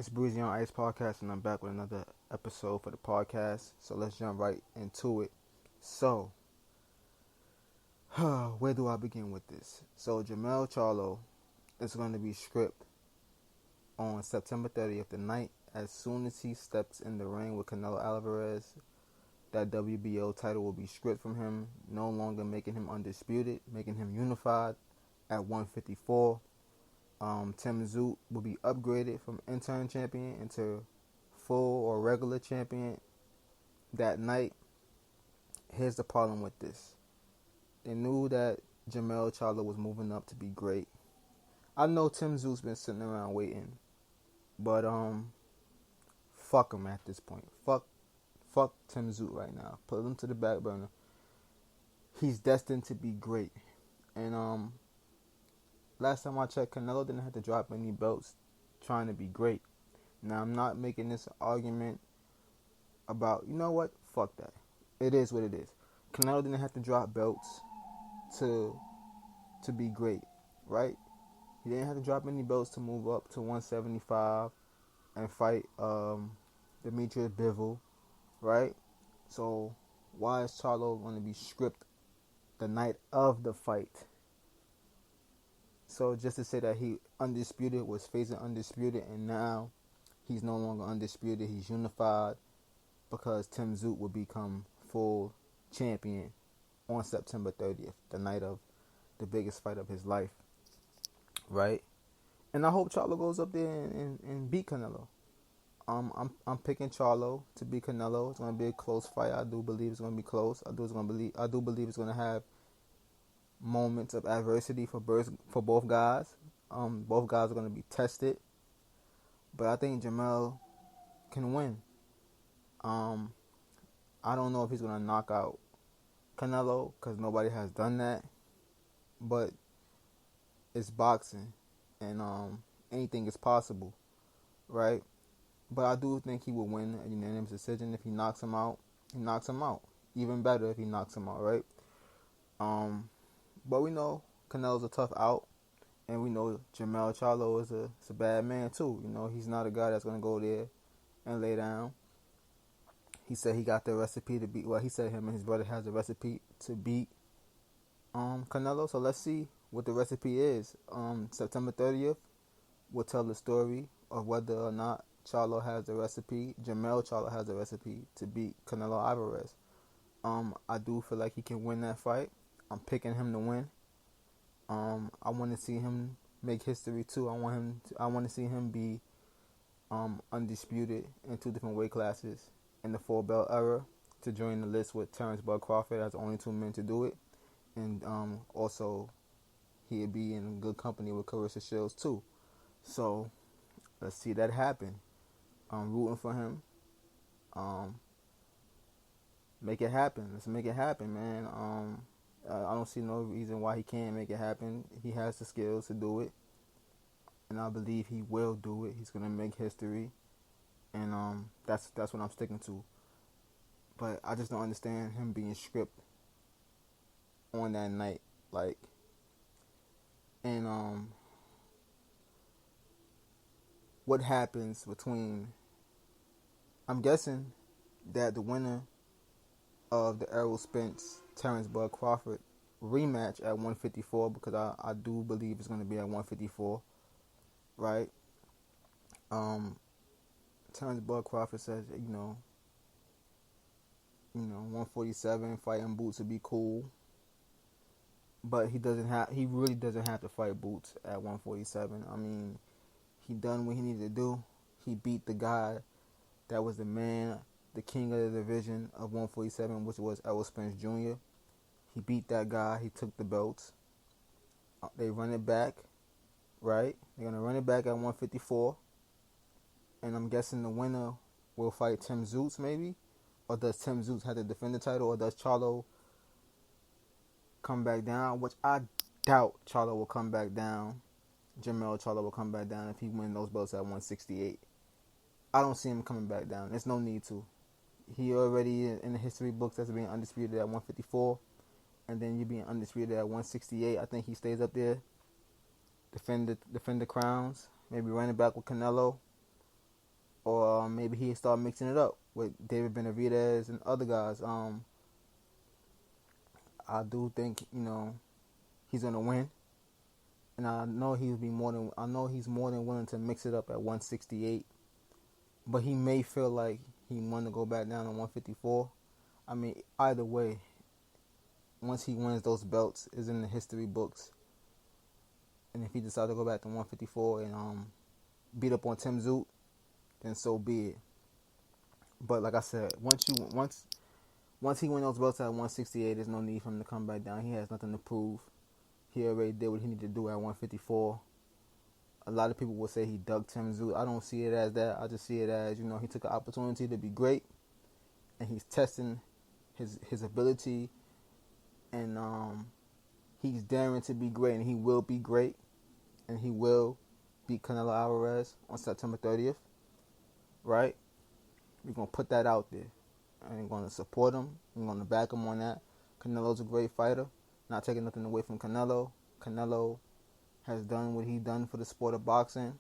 It's Breezy on Ice Podcast, and I'm back with another episode for the podcast. So let's jump right into it. So, where do I begin with this? So, Jermell Charlo is going to be stripped on September 30th, the night as soon as he steps in the ring with Canelo Alvarez. That WBO title will be stripped from him, no longer making him undisputed, making him unified at 154. Tim Zoot will be upgraded from intern champion into full or regular champion that night. Here's the problem with this. They knew that Jermell Charlo was moving up to be great. I know Tim Zoot's been sitting around waiting, but fuck him at this point. Fuck Tim Zoot right now. Put him to the back burner. He's destined to be great. And last time I checked, Canelo didn't have to drop any belts trying to be great. Now, I'm not making this argument about, you know what? Fuck that. It is what it is. Canelo didn't have to drop belts to be great, right? He didn't have to drop any belts to move up to 175 and fight Demetrius Bivol, right? So why is Charlo going to be stripped the night of the fight? So just to say that he undisputed was facing undisputed, and now he's no longer undisputed. He's unified because Tim Zoot will become full champion on September 30th, the night of the biggest fight of his life, right? And I hope Charlo goes up there and beat Canelo. I'm picking Charlo to beat Canelo. It's going to be a close fight. I do believe it's going to be close. I do believe it's going to have moments of adversity for both guys. Both guys are going to be tested, but I think Jermell can win. I don't know if he's going to knock out Canelo because nobody has done that, but it's boxing, and anything is possible, right? But I do think he will win a unanimous decision. If he knocks him out, he knocks him out. Even better if he knocks him out, right? But we know Canelo's a tough out, and we know Jermell Charlo is a bad man too. You know, he's not a guy that's gonna go there and lay down. He said he got the recipe to beat. Well, he said him and his brother has the recipe to beat Canelo. So let's see what the recipe is. September 30th will tell the story of whether or not Charlo has the recipe. Jermell Charlo has the recipe to beat Canelo Alvarez. I do feel like he can win that fight. I'm picking him to win. I want to see him make history too. I want to see him be undisputed in two different weight classes in the 4-belt era, to join the list with Terrence Bud Crawford as the only two men to do it, and also he'd be in good company with Clarissa Shields too. So let's see that happen. I'm rooting for him. Make it happen. Let's make it happen, man. I don't see no reason why he can't make it happen. He has the skills to do it, and I believe he will do it. He's gonna make history, and that's what I'm sticking to. But I just don't understand him being stripped on that night, like, and what happens between. I'm guessing that the winner of the Errol Spence Terrence Bud Crawford rematch at 154, because I do believe it's going to be at 154, right? Terrence Bud Crawford says, you know, 147 fighting Boots would be cool, but he really doesn't have to fight Boots at 147. I mean, he done what he needed to do. He beat the guy that was the man, the king of the division of 147, which was Errol Spence Jr. He beat that guy. He took the belts. They run it back, right? They're going to run it back at 154. And I'm guessing the winner will fight Tim Zoot, maybe? Or does Tim Zoot have to defend the title? Or does Charlo come back down? Which I doubt Charlo will come back down. Jermell Charlo will come back down if he wins those belts at 168. I don't see him coming back down. There's no need to. He already in the history books as being undisputed at 154, and then you being undisputed at 168. I think he stays up there, defend the crowns, maybe running back with Canelo, or maybe he start mixing it up with David Benavidez and other guys. I do think he's gonna win, and I know he's more than willing to mix it up at 168. But he may feel like he want to go back down to 154. I mean, either way, once he wins those belts, is in the history books. And if he decides to go back to 154 and beat up on Tim Zoot, then so be it. But like I said, once he wins those belts at 168, there's no need for him to come back down. He has nothing to prove. He already did what he needed to do at 154. A lot of people will say he dug Tim Zoot. I don't see it as that. I just see it as, he took an opportunity to be great, and he's testing his ability, and he's daring to be great, and he will be great, and he will beat Canelo Alvarez on September 30th, right? We're going to put that out there. I'm going to support him. I'm going to back him on that. Canelo's a great fighter. Not taking nothing away from Canelo. Canelo has done what he done for the sport of boxing,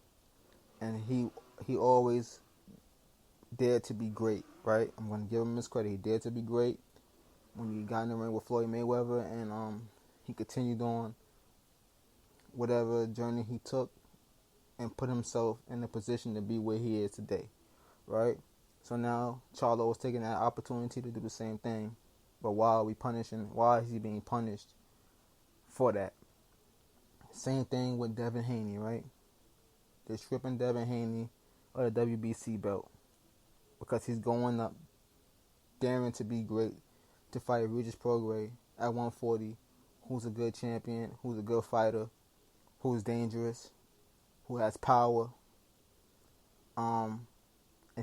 and he always dared to be great, right? I'm going to give him his credit. He dared to be great when he got in the ring with Floyd Mayweather, and he continued on whatever journey he took and put himself in a position to be where he is today, right? So now Charlo is taking that opportunity to do the same thing, but why is he being punished for that? Same thing with Devin Haney, right? They're stripping Devin Haney of the WBC belt because he's going up daring to be great to fight Regis Prograis at 140, who's a good champion, who's a good fighter, who's dangerous, who has power, and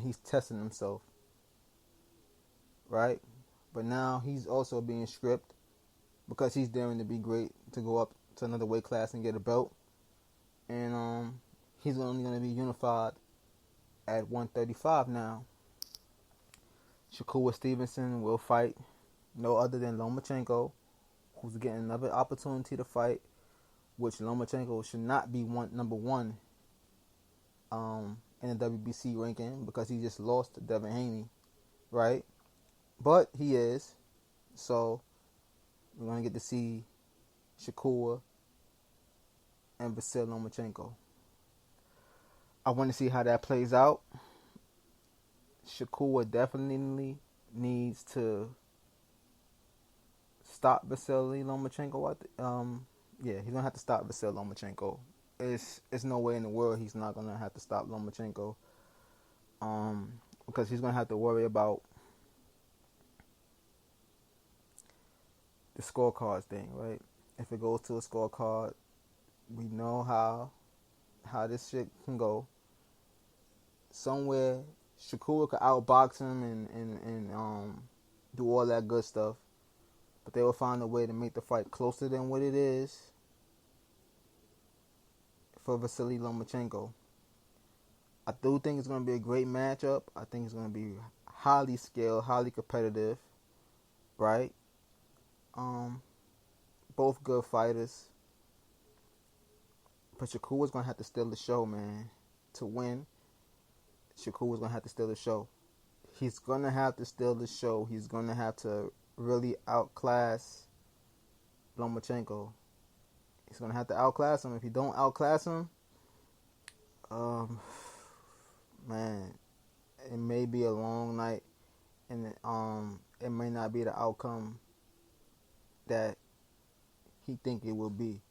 he's testing himself, right? But now he's also being stripped because he's daring to be great to go up to another weight class and get a belt, and he's only going to be unified at 135 now. Shakur Stevenson will fight no other than Lomachenko, who's getting another opportunity to fight, which Lomachenko should not be number one in the WBC ranking because he just lost to Devin Haney, right? But he is. So we're going to get to see Shakur and Vasyl Lomachenko. I want to see how that plays out. Shakur definitely needs to stop Vasyl Lomachenko. He's going to have to stop Vasyl Lomachenko. It's no way in the world he's not going to have to stop Lomachenko. Because he's going to have to worry about the scorecards thing, right? If it goes to a scorecard, we know how this shit can go. Somewhere Shakur could outbox him and do all that good stuff, but they will find a way to make the fight closer than what it is for Vasily Lomachenko. I do think it's going to be a great matchup. I think it's going to be highly skilled, highly competitive, right? Both good fighters. But Shakur is going to have to steal the show, man. To win, Shakur is going to have to steal the show. He's going to have to steal the show. He's going to have to really outclass Lomachenko. He's going to have to outclass him. If he don't outclass him, man, it may be a long night, and it may not be the outcome that he think it will be.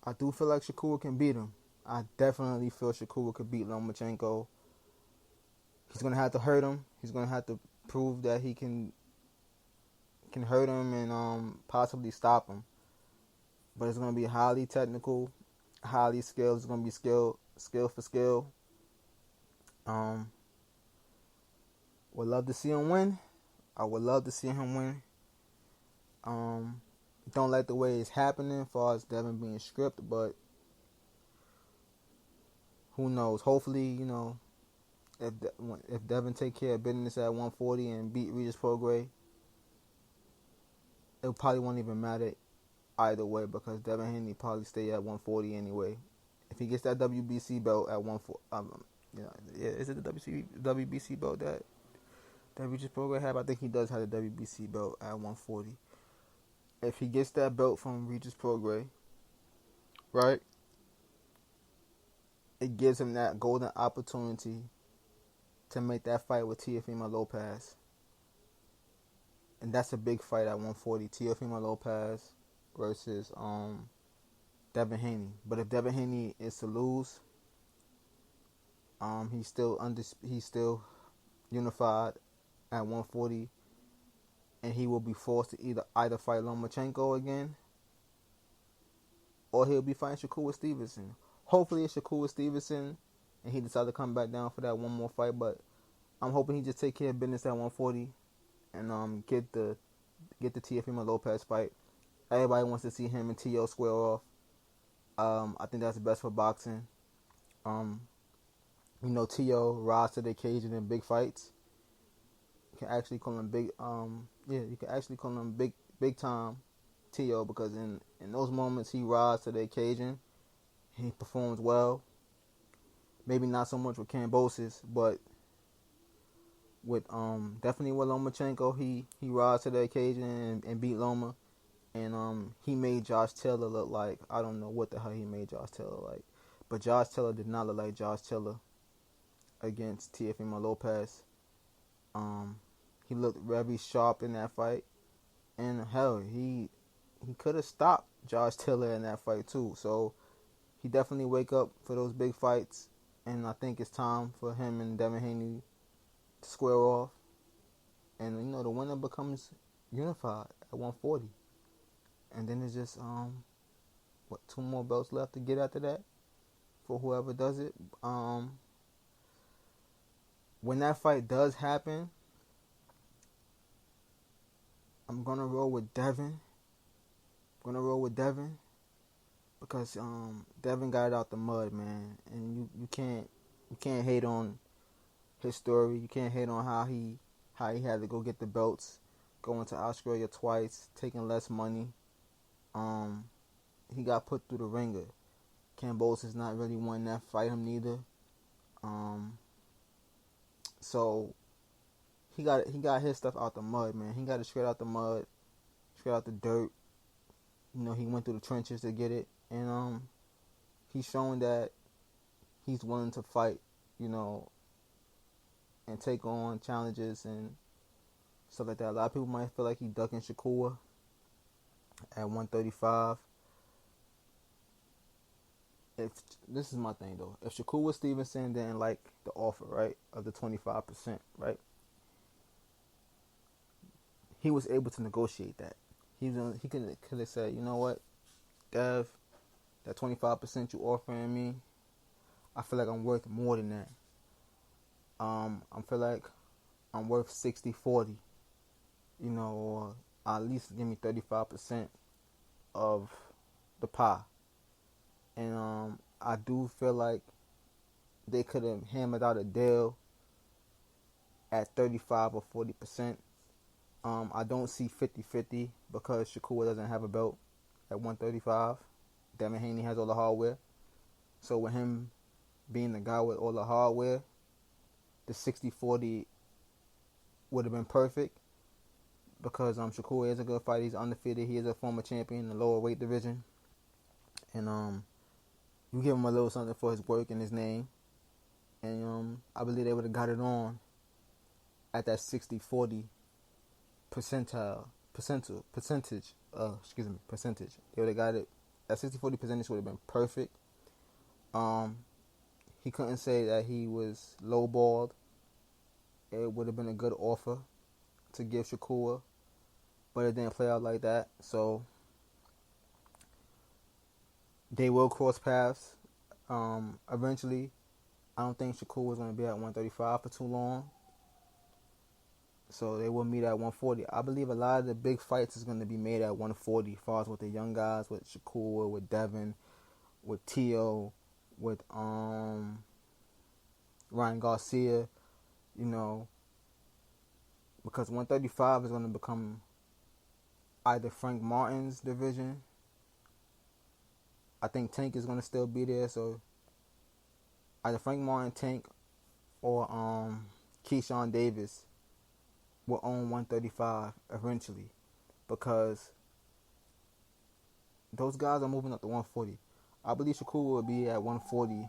I do feel like Shakur can beat him. I definitely feel Shakur could beat Lomachenko. He's going to have to hurt him. He's going to have to prove that he can hurt him and possibly stop him. But it's going to be highly technical, highly skilled. It's going to be skill for skill. Would love to see him win. I would love to see him win. Don't like the way it's happening as far as Devin being stripped, but who knows? Hopefully, if Devin take care of business at 140 and beat Regis Prograis, it probably won't even matter either way because Devin Haney probably stay at 140 anyway. If he gets that WBC belt at Yeah, is it the WBC belt that Regis Prograis have? I think he does have the WBC belt at 140. If he gets that belt from Regis Prograis, right, it gives him that golden opportunity to make that fight with Teofimo Lopez. And that's a big fight at 140. Teofimo Lopez versus Devin Haney. But if Devin Haney is to lose, he's still unified at 140, and he will be forced to either fight Lomachenko again, or he'll be fighting Shakur Stevenson. Hopefully it's Shakur Stevenson, and he decides to come back down for that one more fight. But I'm hoping he just take care of business at 140, and get the Teofimo Lopez fight. Everybody wants to see him and T.O. square off. I think that's the best for boxing. T.O. rise to the occasion in big fights. You can actually call him you can actually call him big time T.O. because in those moments he rises to the occasion. He performs well. Maybe not so much with Kambosos, but with definitely with Lomachenko, he rises to the occasion and beat Loma. And he made Josh Taylor look like, I don't know what the hell he made Josh Taylor like. But Josh Taylor did not look like Josh Taylor against Teofimo Lopez. He looked very sharp in that fight. And hell, he could have stopped Josh Taylor in that fight too. So he definitely wake up for those big fights. And I think it's time for him and Devin Haney to square off. And the winner becomes unified at 140. And then it's just 2 more belts left to get after that for whoever does it. When that fight does happen, I'm gonna roll with Devin. Because Devin got it out the mud, man, and you can't hate on his story. You can't hate on how he had to go get the belts, going to Australia twice, taking less money. He got put through the ringer. Kambosos is not really one that fight him neither. So he got his stuff out the mud, man. He got it straight out the mud, straight out the dirt. He went through the trenches to get it, and he's showing that he's willing to fight, and take on challenges and stuff like that. A lot of people might feel like he's ducking Shakur at 135. If this is my thing though, if Shakur Stevenson didn't like the offer, right, of the 25%, right, he was able to negotiate that. He could have said, you know what, Dev, that 25% you offering me, I feel like I'm worth more than that. I feel like I'm worth 60-40, or at least give me 35% of the pie. And I do feel like they could have hammered out a deal at 35 or 40%. I don't see 50-50 because Shakur doesn't have a belt at 135. Devin Haney has all the hardware. So with him being the guy with all the hardware, the 60-40 would have been perfect because Shakur is a good fighter. He's undefeated. He is a former champion in the lower weight division. And you give him a little something for his work and his name. And I believe they would have got it on at that 60-40 percentage. They would have got it. That 60-40 percentage would have been perfect. He couldn't say that he was lowballed. It would have been a good offer to give Shakur, but it didn't play out like that. So they will cross paths eventually. I don't think Shakur was going to be at 135 for too long. So they will meet at 140. I believe a lot of the big fights is going to be made at 140, as far as with the young guys, with Shakur, with Devin, with T.O., with Ryan Garcia, because 135 is going to become either Frank Martin's division. I think Tank is going to still be there, so either Frank Martin, Tank, or Keyshawn Davis will own 135 eventually, because those guys are moving up to 140. I believe Shakur will be at 140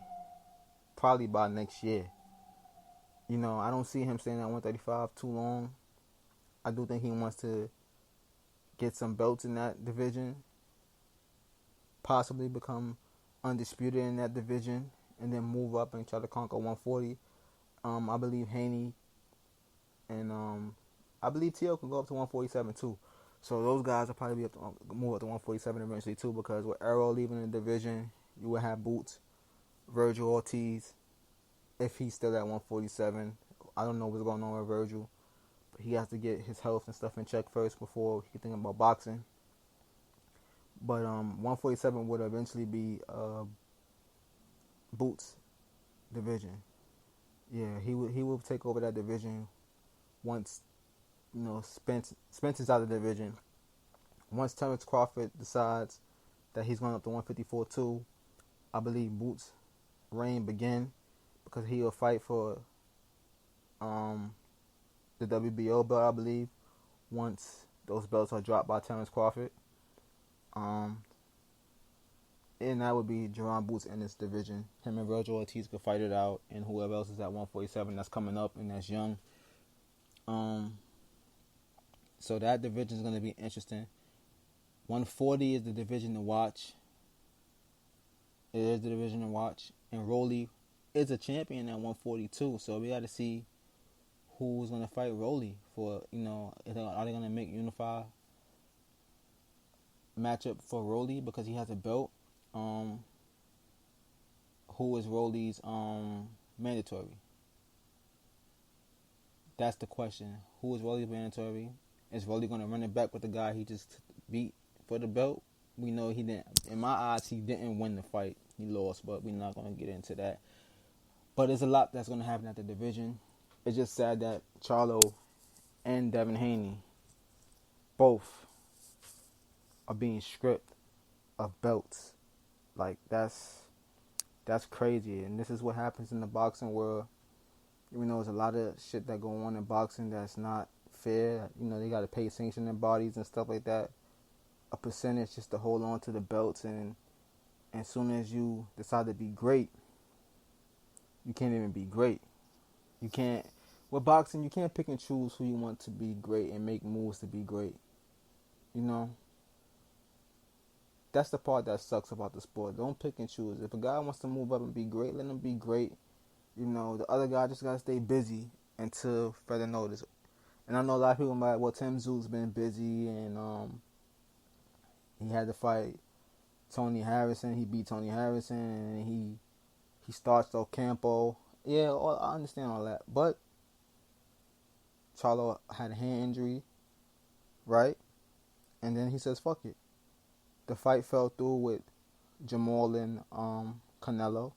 probably by next year. You know, I don't see him staying at 135 too long. I do think he wants to get some belts in that division, possibly become undisputed in that division, and then move up and try to conquer 140. I believe Haney and I believe T.O. can go up to 147 too. So those guys will probably be up to, move up to 147 eventually too, because with Arrow leaving the division, you will have Boots, Virgil Ortiz, if he's still at 147. I don't know what's going on with Virgil, but he has to get his health and stuff in check first before he can think about boxing. But 147 would eventually be Boots' division. Yeah, he will take over that division once, you know, Spence's out of the division. Once Terrence Crawford decides that he's going up to 154 too, I believe Boots' reign begin, because he'll fight for the WBO belt, I believe, once those belts are dropped by Terrence Crawford. And that would be Jerron Boots in this division. Him and Virgil Ortiz could fight it out, and whoever else is at 147 that's coming up and that's young. So that division is going to be interesting. 140 is the division to watch. It is the division to watch. And Rolly is a champion at 142. So we got to see who's going to fight Rolly for, you know, are they going to make unify matchup for Rolly because he has a belt? Who is Rolly's mandatory? That's the question. Who is Rolly's mandatory? Is Rolly going to run it back with the guy he just beat for the belt? We know he didn't. In my eyes, he didn't win the fight. He lost, but we're not going to get into that. But there's a lot that's going to happen at the division. It's just sad that Charlo and Devin Haney both are being stripped of belts. Like, that's crazy. And this is what happens in the boxing world. You know, there's a lot of shit that go on in boxing that's not fair. You know, they got to pay sanctioning bodies and stuff like that, a percentage just to hold on to the belts. And as soon as you decide to be great, you can't even be great. You can't, with boxing, you can't pick and choose who you want to be great and make moves to be great. You know, that's the part that sucks about the sport. Don't pick and choose. If a guy wants to move up and be great, let him be great. You know, the other guy just got to stay busy until further notice. And I know a lot of people might, well, Tim Tszю's been busy, and he had to fight Tony Harrison. He beat Tony Harrison, and he starched Ocampo. Yeah, I understand all that. But Charlo had a hand injury, right? And then he says, fuck it. The fight fell through with Jamal and Canelo.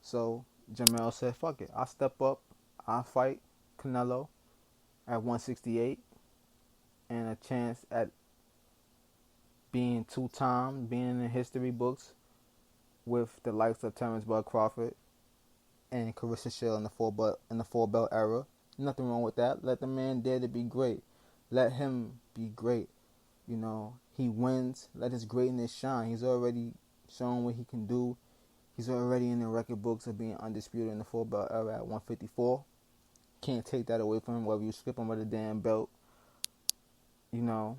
So Jamel said, fuck it. I'll step up. I'll fight Canelo at 168 and a chance at being two-time, being in the history books with the likes of Terrence Bud Crawford and Carissa Shield in the four belt era. Nothing wrong with that. Let the man dare to be great. Let him be great. You know, he wins. Let his greatness shine. He's already shown what he can do. He's already in the record books of being undisputed in the four belt era at 154. Can't take that away from him, whether you strip him of the damn belt. You know,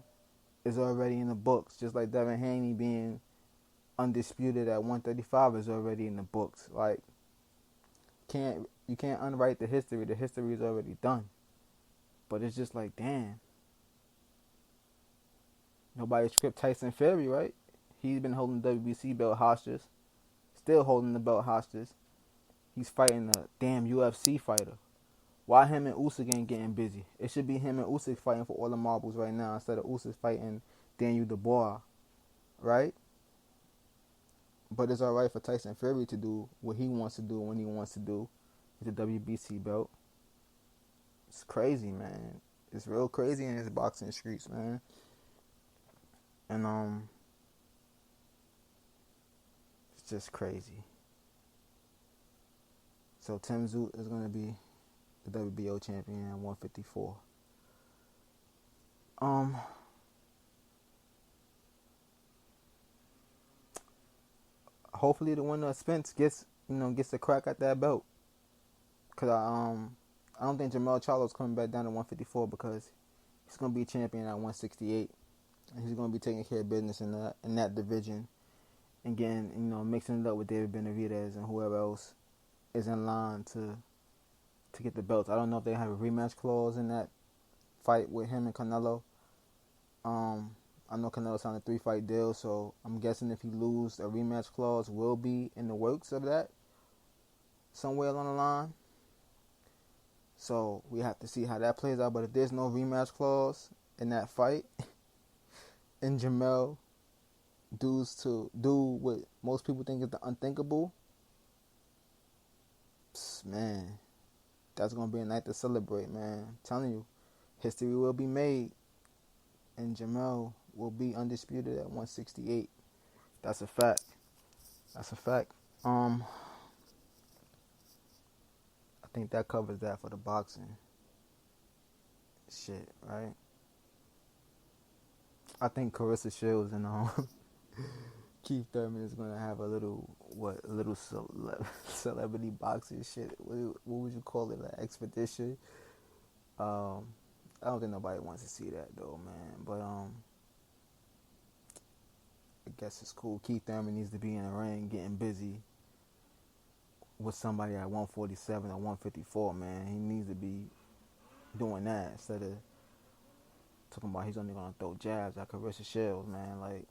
is already in the books. Just like Devin Haney being undisputed at 135 is already in the books. Like, you can't unwrite the history. The history is already done. But it's just like, damn. Nobody stripped Tyson Fury, right? He's been holding the WBC belt hostage. Still holding the belt hostage. He's fighting a damn UFC fighter. Why him and Usyk ain't getting busy? It should be him and Usyk fighting for all the marbles right now instead of Usyk fighting Daniel Dubois, right? But it's alright for Tyson Fury to do what he wants to do when he wants to do with the WBC belt. It's crazy, man. It's real crazy in his boxing streets, man. And it's just crazy. So Tim Zoot is going to be the WBO champion at 154. Hopefully the winner Spence gets a crack at that belt. Cause I don't think Jermell Charlo's coming back down to 154 because he's gonna be champion at 168, and he's gonna be taking care of business in that division, and getting mixing it up with David Benavidez and whoever else is in line to get the belts. I don't know if they have a rematch clause in that fight with him and Canelo. I know Canelo signed a 3-fight deal, so I'm guessing if he loses, a rematch clause will be in the works of that somewhere along the line. So we have to see how that plays out. But if there's no rematch clause in that fight, and Jermell do what most people think is the unthinkable, man, that's gonna be a night to celebrate, man. I'm telling you, history will be made, and Jermell will be undisputed at 168. That's a fact. I think that covers that for the boxing shit, right? I think Carissa Shields and Keith Thurman is gonna have a little celebrity boxing shit. What would you call it? An expedition. I don't think nobody wants to see that though, man. But I guess it's cool. Keith Thurman needs to be in the ring, getting busy with somebody at 147 or 154, man. He needs to be doing that instead of talking about he's only gonna throw jabs at Carissa Shields, man. Like,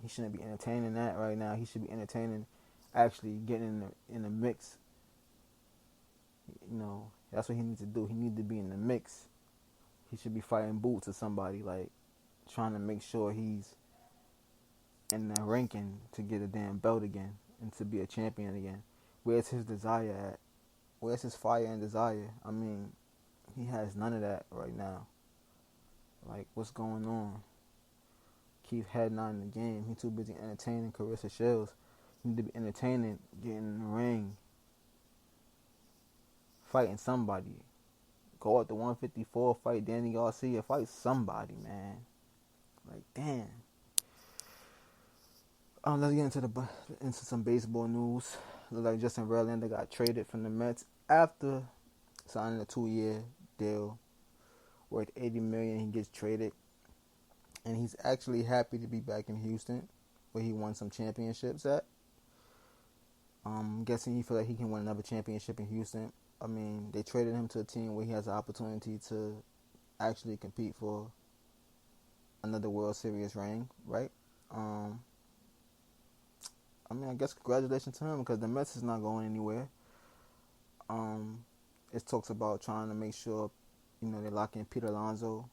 he shouldn't be entertaining that right now. He should be entertaining actually getting in the mix. That's what he needs to do. He needs to be in the mix. He should be fighting Boots or somebody, like trying to make sure he's in the ranking to get a damn belt again and to be a champion again. Where's his desire at? Where's his fire and desire? I mean, he has none of that right now. Like, what's going on? Keith Head not in the game. He too busy entertaining Carissa Shields. He need to be entertaining, getting in the ring, fighting somebody. Go up to 154, fight Danny Garcia, fight somebody, man. Like, damn. Let's get into some baseball news. Looks like Justin Verlander got traded from the Mets after signing a 2-year deal worth $80 million. He gets traded, and he's actually happy to be back in Houston, where he won some championships at. I'm guessing he feel like he can win another championship in Houston. I mean, they traded him to a team where he has the opportunity to actually compete for another World Series ring, right? I guess congratulations to him because the Mets is not going anywhere. It talks about trying to make sure, they lock in Pete Alonso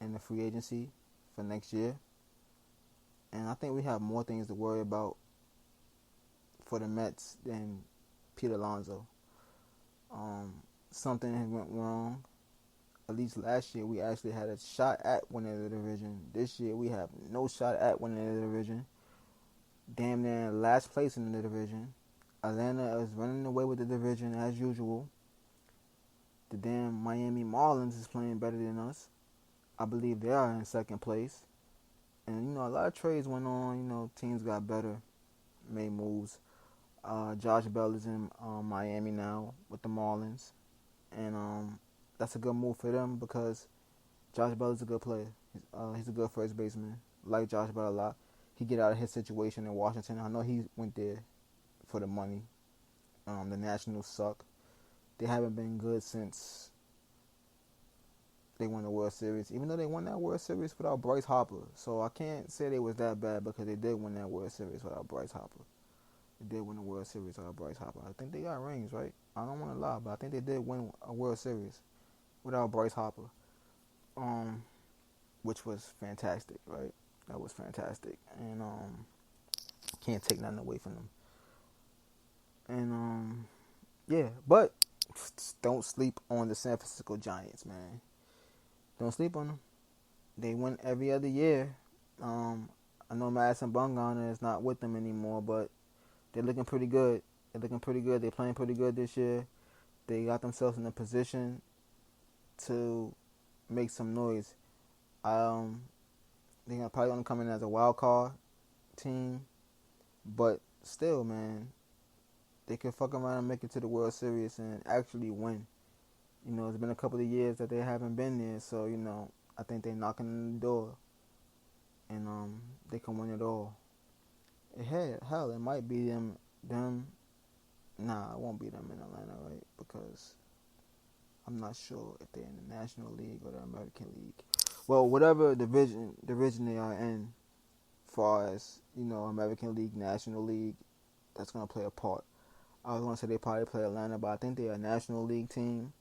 in the free agency for next year. And I think we have more things to worry about for the Mets than Pete Alonso. Something went wrong. At least last year we actually had a shot at winning the division. This year we have no shot at winning the division. Damn near last place in the division. Atlanta is running away with the division as usual. The damn Miami Marlins is playing better than us. I believe they are in second place. And, a lot of trades went on. Teams got better, made moves. Josh Bell is in Miami now with the Marlins. And that's a good move for them because Josh Bell is a good player. He's a good first baseman. Like Josh Bell a lot. He get out of his situation in Washington. I know he went there for the money. The Nationals suck. They haven't been good since they won the World Series, even though they won that World Series without Bryce Harper. So I can't say they was that bad because they did win that World Series without Bryce Harper. They did win the World Series without Bryce Harper. I think they got rings, right? I don't want to lie, but I think they did win a World Series without Bryce Harper, which was fantastic, right? That was fantastic, and can't take nothing away from them. And yeah, but don't sleep on the San Francisco Giants, man. Don't sleep on them. They win every other year. I know Madison Bumgarner is not with them anymore, but they're looking pretty good. They're looking pretty good. They're playing pretty good this year. They got themselves in a position to make some noise. Um, they're probably gonna come in as a wild card team, but still, man, they can fuck around and make it to the World Series and actually win. It's been a couple of years that they haven't been there, so I think they're knocking on the door, and they can win it all. Hell, it might be them. Nah, it won't be them in Atlanta, right? Because I'm not sure if they're in the National League or the American League. Well, whatever division they are in, far as American League, National League, that's gonna play a part. I was gonna say they probably play Atlanta, but I think they're a National League team,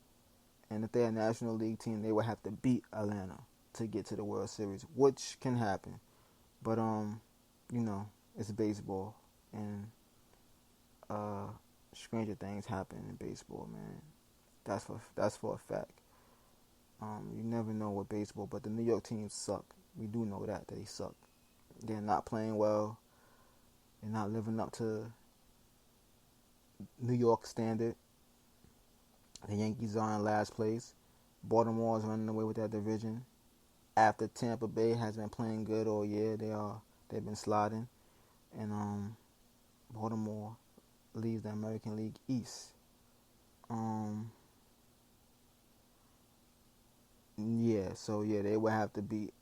and if they're a National League team, they would have to beat Atlanta to get to the World Series, which can happen. But it's baseball, and stranger things happen in baseball, man. That's for a fact. You never know with baseball, but the New York teams suck. We do know that they suck. They're not playing well. They're not living up to New York standard. The Yankees are in last place. Baltimore is running away with that division. After Tampa Bay has been playing good all year, they've been sliding, and Baltimore leads the American League East. They would have to beat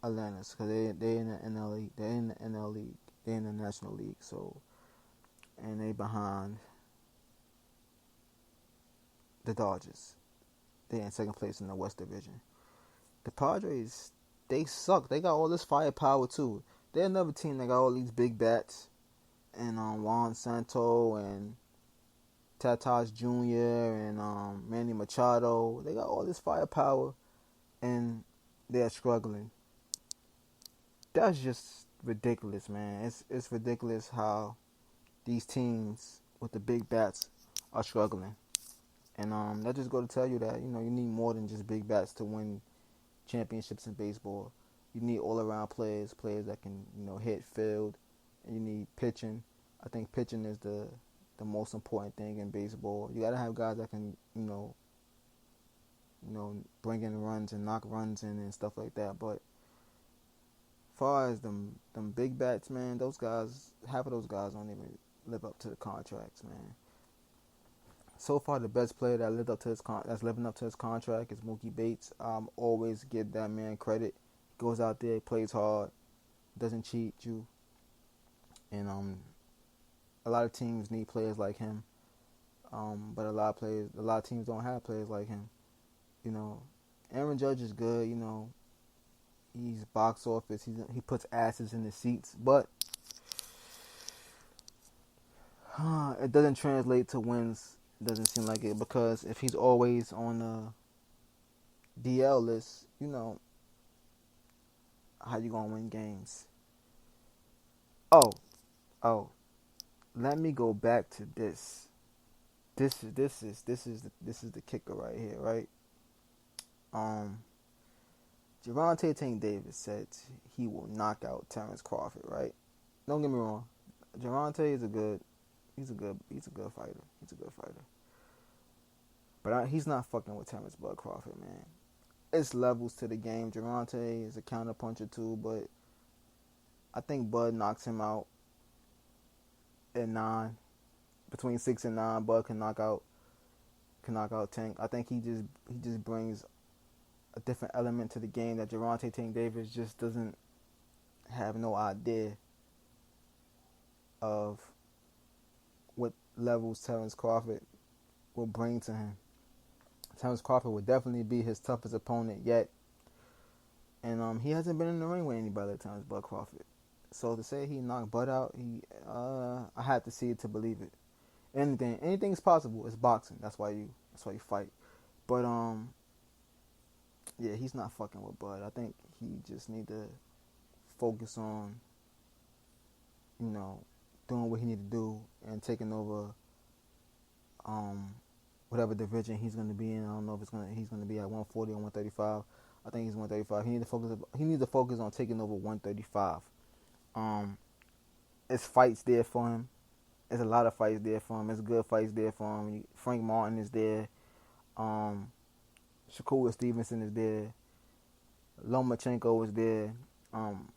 Atlanta because they in the NL League. They're in the NL League. They're in the National League. So, and they behind the Dodgers. They're in second place in the West Division. The Padres, they suck. They got all this firepower too. They're another team that got all these big bats, and Juan Soto and Tatis Jr. and Manny Machado. They got all this firepower, and they're struggling. That's just ridiculous, man. It's ridiculous how these teams with the big bats are struggling. And that just go to tell you that you need more than just big bats to win championships in baseball. You need all around players that can hit, field, and you need pitching. I think pitching is the most important thing in baseball. You gotta have guys that can bring in runs and knock runs in and stuff like that. But as far as them big bats, man, those guys, half of those guys don't even live up to the contracts, man. So far, the best player that that's living up to his contract is Mookie Betts. Always give that man credit. Goes out there, plays hard, doesn't cheat you, and a lot of teams need players like him. But a lot of teams don't have players like him. Aaron Judge is good. He's box office. He puts asses in the seats, but it doesn't translate to wins. Doesn't seem like it, because if he's always on the DL list, how you gonna win games? Oh, let me go back to this. This is the kicker right here, right? Gervonta Tank Davis said he will knock out Terrence Crawford, right? Don't get me wrong. Gervonta is a good fighter. He's a good fighter. But he's not fucking with Terrence Bud Crawford, man. It's levels to the game. Gervonta is a counterpuncher too, but I think Bud knocks him out at 9. Between 6 and 9, Bud can knock out Tank. I think he just brings a different element to the game that Gervonta Tank Davis just doesn't have no idea of what levels Terrence Crawford will bring to him. Terrence Crawford would definitely be his toughest opponent yet. And he hasn't been in the ring with anybody like Terrence Bud Crawford. So to say he knocked Bud out, I had to see it to believe it. Anything's possible. It's boxing. That's why you fight. But yeah, he's not fucking with Bud. I think he just need to focus on, doing what he need to do and taking over whatever division he's going to be in. I don't know if he's going to be at 140 or 135. I think he's 135. He needs to focus on taking over 135. It's fights there for him. There's a lot of fights there for him. There's good fights there for him. Frank Martin is there. Shakur Stevenson is there. Lomachenko is there. Um,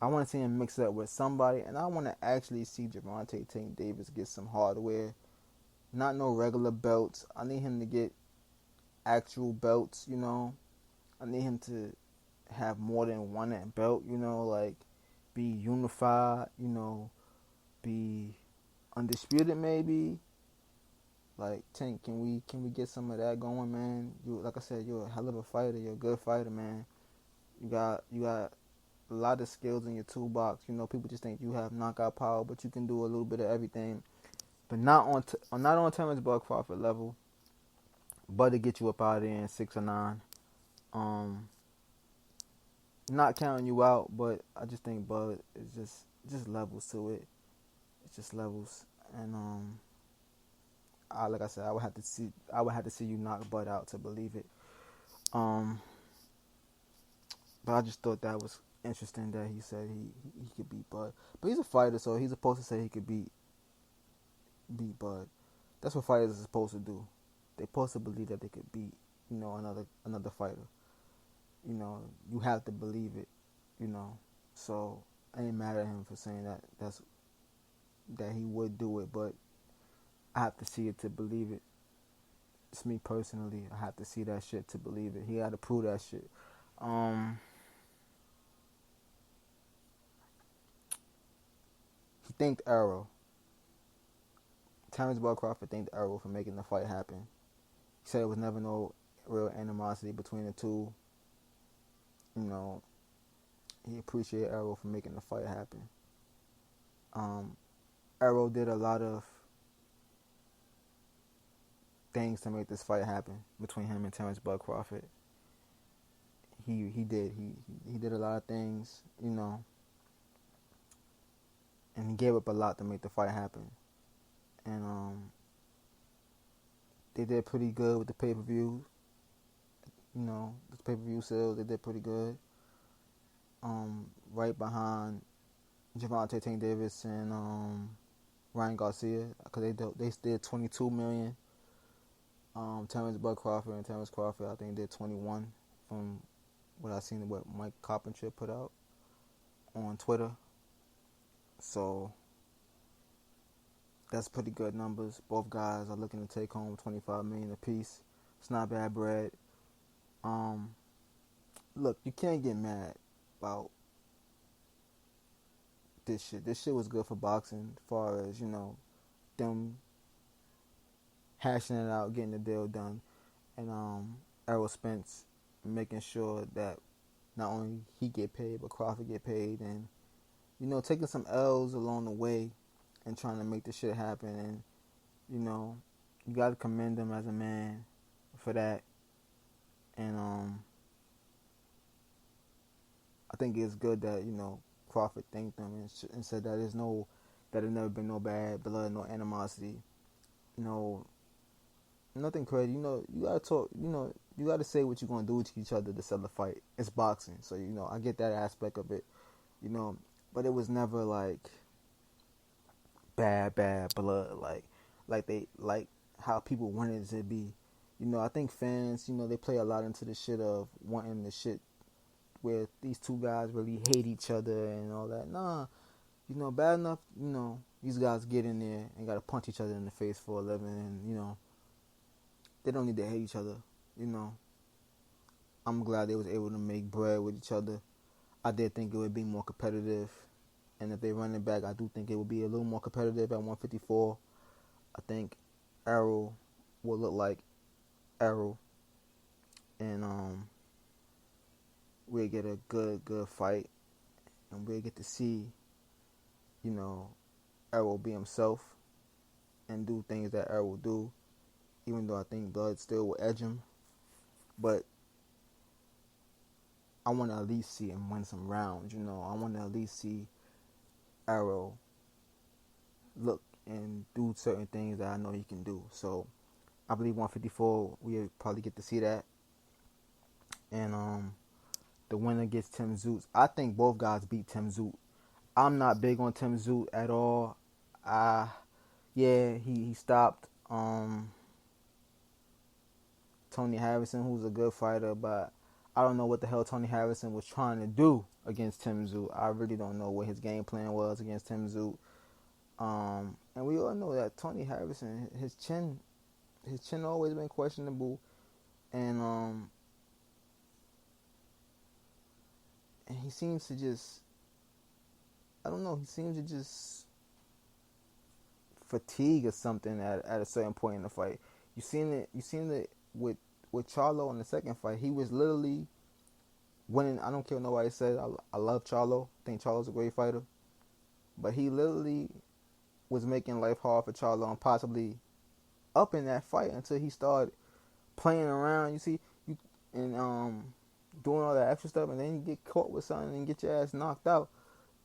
I want to see him mix up with somebody, and I want to actually see Gervonta Tank Davis get some hardware. Not no regular belts. I need him to get actual belts, you know. I need him to have more than one belt, you know, like be unified, you know, be undisputed maybe. Like Tank, can we get some of that going, man? You like I said, you're a hell of a fighter. You're a good fighter, man. You got a lot of skills in your toolbox. You know, people just think you have knockout power, but you can do a little bit of everything. But not on Terrence Bud Crawford level. But to get you up out of there in 6 or 9. Um, Not counting you out, but I just think Bud is just levels to it. It's just levels, and like I said, I would have to see you knock Bud out to believe it. Um, but I just thought that was interesting that he said he could beat Bud, but he's a fighter, so he's supposed to say he could beat Bud. That's what fighters are supposed to do. They're supposed to believe that they could beat, you know, another fighter. You know, you have to believe it. You know, so I ain't mad at him for saying that he would do it, but I have to see it to believe it. It's me personally. I have to see that shit to believe it. He had to prove that shit. He thanked Arrow. Terrence Bud Crawford thanked Arrow for making the fight happen. He said it was never no real animosity between the two. You know, he appreciated Arrow for making the fight happen. Arrow did a lot of things to make this fight happen between him and Terrence Bud Crawford. He did a lot of things, you know, and he gave up a lot to make the fight happen. And they did pretty good with the pay-per-view. You know, the pay-per-view sales, they did pretty good. Right behind Gervonta Tank Davis and Ryan Garcia, because they did 22 million. Terrence Bud Crawford and Terrence Crawford, I think, did 21 from what I seen what Mike Carpenter put out on Twitter. So that's pretty good numbers. Both guys are looking to take home 25 million apiece. It's not bad bread. Look, you can't get mad about this shit. This shit was good for boxing as far as, you know, them hashing it out, getting the deal done, and Errol Spence making sure that not only he get paid, but Crawford get paid, and, you know, taking some L's along the way and trying to make this shit happen. And, you know, you got to commend him as a man for that. And I think it's good that, you know, Crawford thanked him and said that there's never been no bad blood, no animosity, no nothing crazy. You know, you gotta talk. You know, you gotta say what you're gonna do to each other to sell the fight. It's boxing, so, you know, I get that aspect of it. You know, but it was never like bad blood, like how people wanted it to be. You know, I think fans, you know, they play a lot into the shit of wanting the shit where these two guys really hate each other and all that. Nah, you know, bad enough, you know, these guys get in there and gotta punch each other in the face for a living, and, you know, they don't need to hate each other, you know. I'm glad they was able to make bread with each other. I did think it would be more competitive, and if they run it back, I do think it would be a little more competitive at 154. I think Arrow will look like Arrow, and we'll get a good fight, and we'll get to see, you know, Arrow be himself and do things that Arrow will do, even though I think Bud still will edge him. But I want to at least see him win some rounds, you know. I want to at least see Arrow look and do certain things that I know he can do. So I believe 154, we'll probably get to see that. And the winner gets Tim Zoot. I think both guys beat Tim Zoot. I'm not big on Tim Zoot at all. Yeah, he stopped Tony Harrison, who's a good fighter, but I don't know what the hell Tony Harrison was trying to do against Tim Tszyu. I really don't know what his game plan was against Tim Tszyu. And we all know that Tony Harrison, his chin always been questionable, and and he seems to just, I don't know, he seems to just fatigue or something at a certain point in the fight. You seen it with Charlo in the second fight. He was literally winning. I don't care what nobody says. I love Charlo. I think Charlo's a great fighter, but he literally was making life hard for Charlo and possibly up in that fight until he started playing around. You see, and doing all that extra stuff, and then you get caught with something and get your ass knocked out.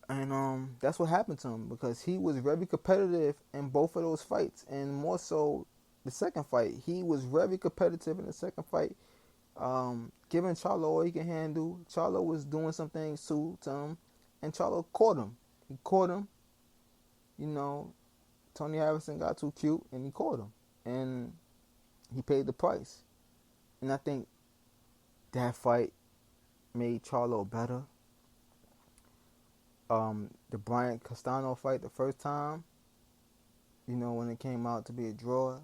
And that's what happened to him, because he was very competitive in both of those fights, and more so the second fight. He was very competitive in the second fight, giving Charlo all he can handle. Charlo was doing some things too to him, and Charlo caught him. He caught him. You know, Tony Harrison got too cute, and he caught him, and he paid the price. And I think that fight made Charlo better. The Brian Castano fight the first time, you know, when it came out to be a draw,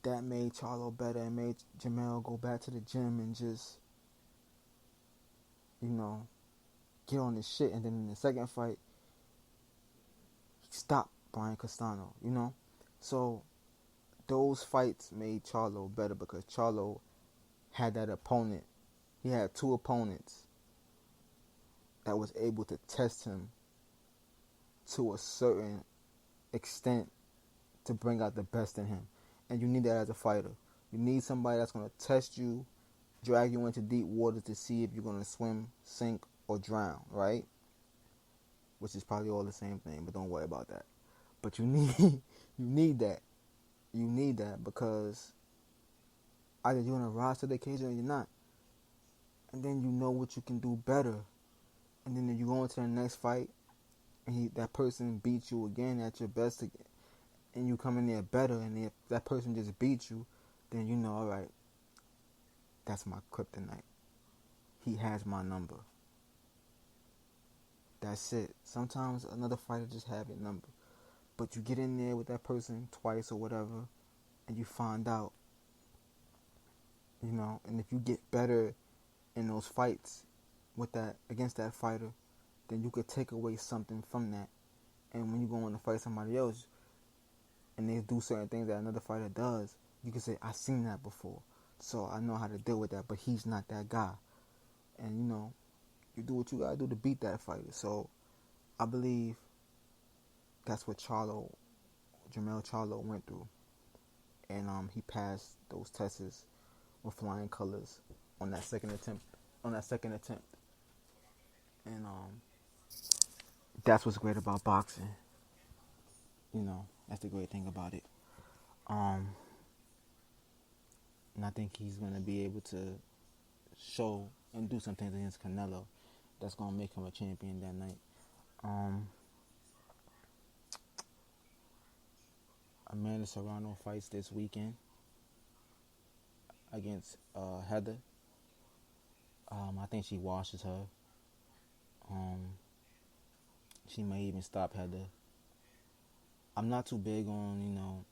that made Charlo better and made Jamel go back to the gym and just, you know, get on his shit. And then in the second fight, he stopped Brian Castano, you know. So those fights made Charlo better, because Charlo had that opponent. He had two opponents that was able to test him to a certain extent to bring out the best in him. And you need that as a fighter. You need somebody that's going to test you, drag you into deep water to see if you're going to swim, sink, or drown, right? Which is probably all the same thing, but don't worry about that. But you need that. You need that, because either you're going to rise to the occasion or you're not. And then you know what you can do better. And then if you go into the next fight and that person beats you again at your best again, and you come in there better, and if that person just beats you, then you know, all right, that's my kryptonite. He has my number. That's it. Sometimes another fighter just have your number. But you get in there with that person twice or whatever, and you find out, you know, and if you get better in those fights with that, against that fighter, then you could take away something from that. And when you go on to fight somebody else and they do certain things that another fighter does, you can say, I've seen that before, so I know how to deal with that, but he's not that guy. And you know, you do what you gotta do to beat that fighter. So I believe that's what Jamel Charlo went through. And he passed those tests with flying colors on that second attempt. And that's what's great about boxing. You know, that's the great thing about it. And I think he's gonna be able to show and do some things against Canelo that's gonna make him a champion that night. Amanda Serrano fights this weekend against Heather. I think she washes her. She may even stop Heather. I'm not too big on, you know,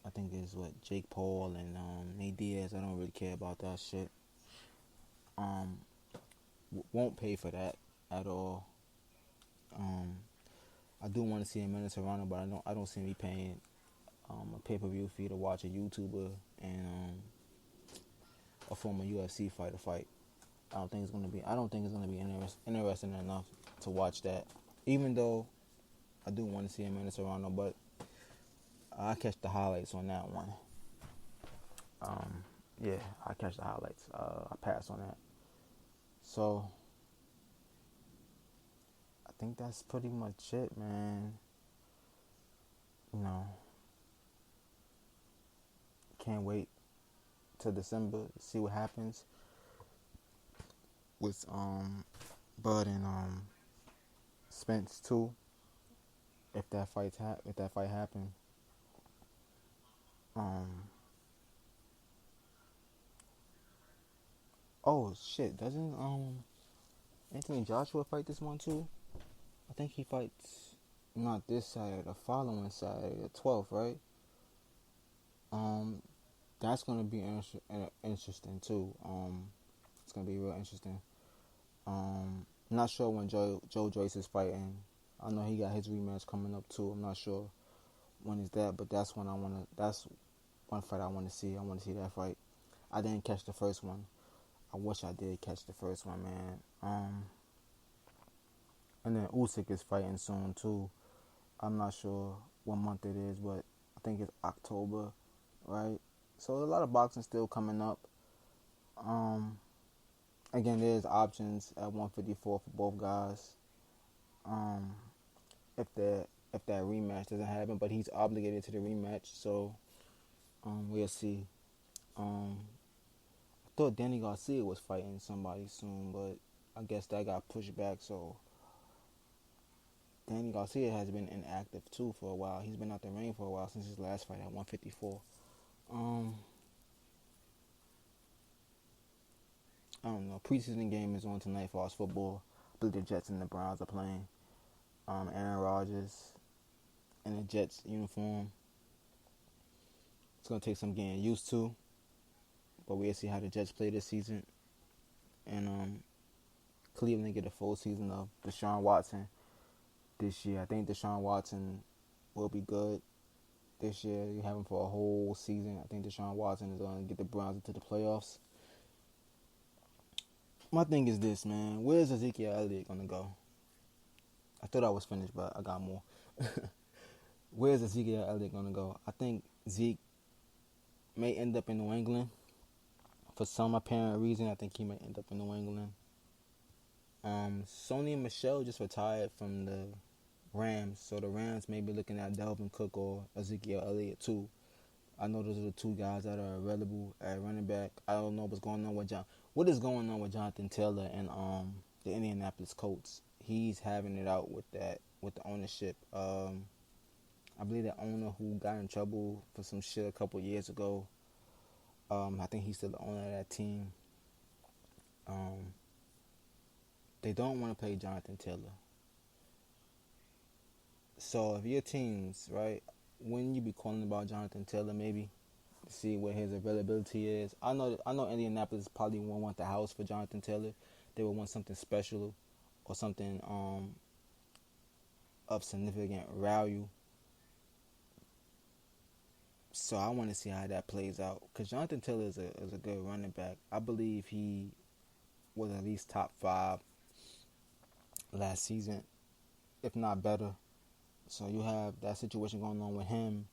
I think it's Jake Paul and Nate Diaz. I don't really care about that shit. Won't pay for that at all. I do want to see Amanda Serrano, but I don't see me paying a pay-per-view fee to watch a YouTuber and a former UFC fighter fight. I don't think it's gonna be interesting enough to watch that. Even though I do want to see Amanda Serrano, but I catch the highlights on that one. Yeah, I catch the highlights. I pass on that. So I think that's pretty much it, man. You know, can't wait till December to see what happens with Bud and Spence too. if that fight happen. Um. Oh shit! Doesn't Anthony Joshua fight this one too? I think he fights not this Saturday, the following Saturday, the 12th, right? Um. That's gonna be interesting too. It's gonna be real interesting. Not sure when Joe Joyce is fighting. I know he got his rematch coming up too. I'm not sure when is that, but that's when I wanna. That's one fight I want to see. I want to see that fight. I didn't catch the first one. I wish I did catch the first one, man. And then Usyk is fighting soon too. I'm not sure what month it is, but I think it's October, right? So a lot of boxing still coming up. Um, Again, there's options at 154 for both guys. Um, if that rematch doesn't happen, but he's obligated to the rematch, so we'll see. Um, I thought Danny Garcia was fighting somebody soon, but I guess that got pushed back. So Danny Garcia has been inactive too for a while. He's been out the ring for a while since his last fight at 154. Um, I don't know. Preseason game is on tonight for us football. I believe the Jets and the Browns are playing. Aaron Rodgers in a Jets uniform. It's gonna take some getting used to, but we'll see how the Jets play this season. And Cleveland get a full season of Deshaun Watson this year. I think Deshaun Watson will be good this year. You have him for a whole season. I think Deshaun Watson is gonna get the Browns into the playoffs. My thing is this, man. Where's Ezekiel Elliott gonna go? I thought I was finished, but I got more. Where's Ezekiel Elliott gonna go? I think Zeke may end up in New England. For some apparent reason, I think he may end up in New England. Sony and Michelle just retired from the Rams, so the Rams may be looking at Dalvin Cook or Ezekiel Elliott too. I know those are the two guys that are available at running back. I don't know what is going on with Jonathan Taylor and the Indianapolis Colts. He's having it out with the ownership. I believe the owner who got in trouble for some shit a couple years ago. I think he's still the owner of that team. They don't want to pay Jonathan Taylor. So if your teams, right, wouldn't you be calling about Jonathan Taylor maybe to see what his availability is? I know Indianapolis probably won't want the house for Jonathan Taylor. They would want something special or something of significant value. So I want to see how that plays out because Jonathan Taylor is a good running back. I believe he was at least top 5 last season, if not better. So you have that situation going on with him.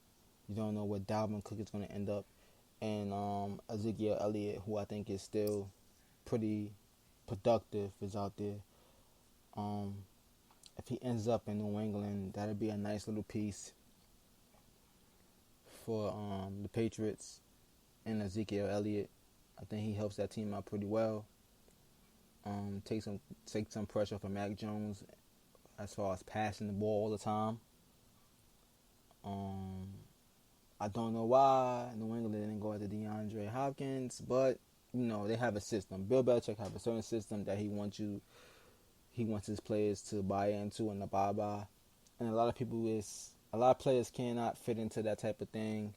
You don't know where Dalvin Cook is going to end up. And Ezekiel Elliott, who I think is still pretty productive, is out there. If he ends up in New England, that'll be a nice little piece for the Patriots and Ezekiel Elliott. I think he helps that team out pretty well. Take some pressure from Mac Jones as far as passing the ball all the time. I don't know why New England didn't go after DeAndre Hopkins, but they have a system. Bill Belichick have a certain system that he wants his players to buy into and abide by. And a lot of players cannot fit into that type of thing.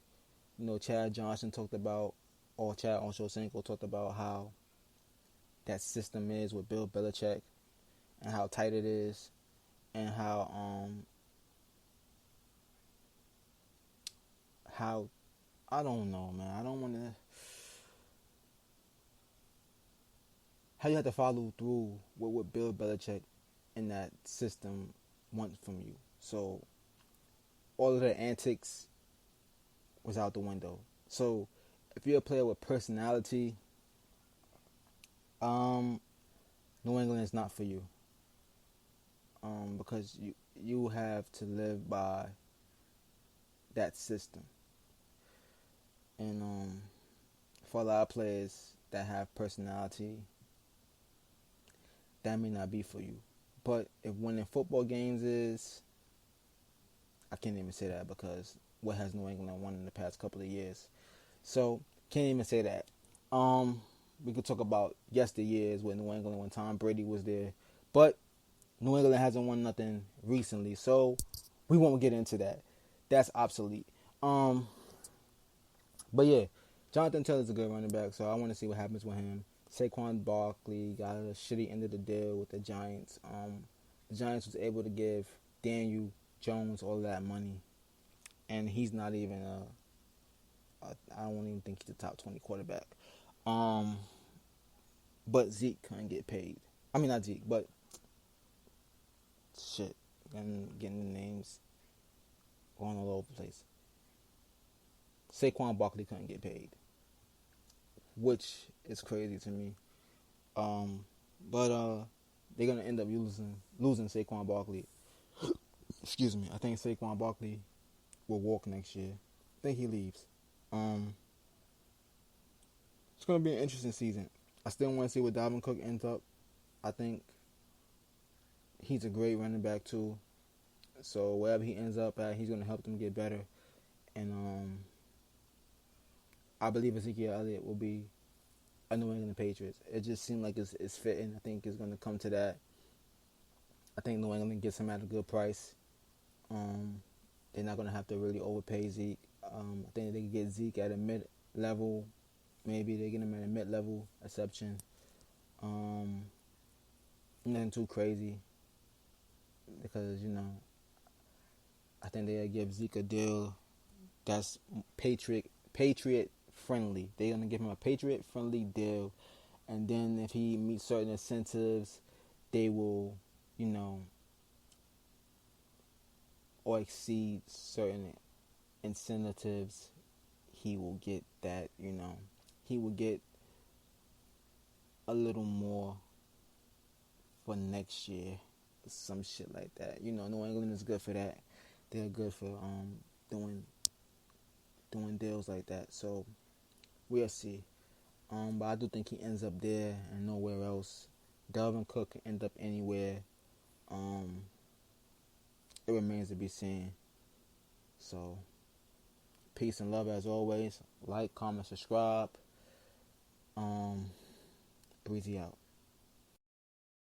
Chad Johnson talked about, or Chad Ochocinco talked about how that system is with Bill Belichick and how tight it is and how I don't know, man. I don't want to. How you have to follow through with what Bill Belichick and that system wants from you. So all of the antics was out the window. So if you're a player with personality, New England is not for you. Because you have to live by that system. And for a lot of players that have personality, that may not be for you. But if winning football games is, I can't even say that because what has New England won in the past couple of years? So can't even say that. We could talk about yesteryears with New England when Tom Brady was there, but New England hasn't won nothing recently, so we won't get into that. That's obsolete. But yeah, Jonathan Taylor's a good running back, so I want to see what happens with him. Saquon Barkley got a shitty end of the deal with the Giants. The Giants was able to give Daniel Jones all that money, and he's not even I don't even think he's a top 20 quarterback. But Zeke couldn't get paid. I mean, not Zeke, but shit. And getting the names going all over the place. Saquon Barkley couldn't get paid, which is crazy to me. But they're gonna end up losing Saquon Barkley. Excuse me. I think Saquon Barkley will walk next year. I think he leaves. It's gonna be an interesting season. I still want to see what Dalvin Cook ends up. I think he's a great running back too. So wherever he ends up at, he's gonna help them get better. And I believe Ezekiel Elliott will be a New England Patriots. It just seemed like it's fitting. I think it's gonna come to that. I think New England gets him at a good price. They're not gonna have to really overpay Zeke. I think they can get Zeke at a mid-level. Maybe they get him at a mid-level exception. Nothing too crazy because I think they'll give Zeke a deal that's Patriot friendly. They're gonna give him a Patriot friendly deal, and then if he meets certain incentives, they will, or exceed certain incentives, he will get that. He will get a little more for next year, some shit like that. New England is good for that. They're good for doing deals like that. So we'll see. But I do think he ends up there and nowhere else. Dalvin Cook can end up anywhere. It remains to be seen. So peace and love as always. Like, comment, subscribe. Breezy out.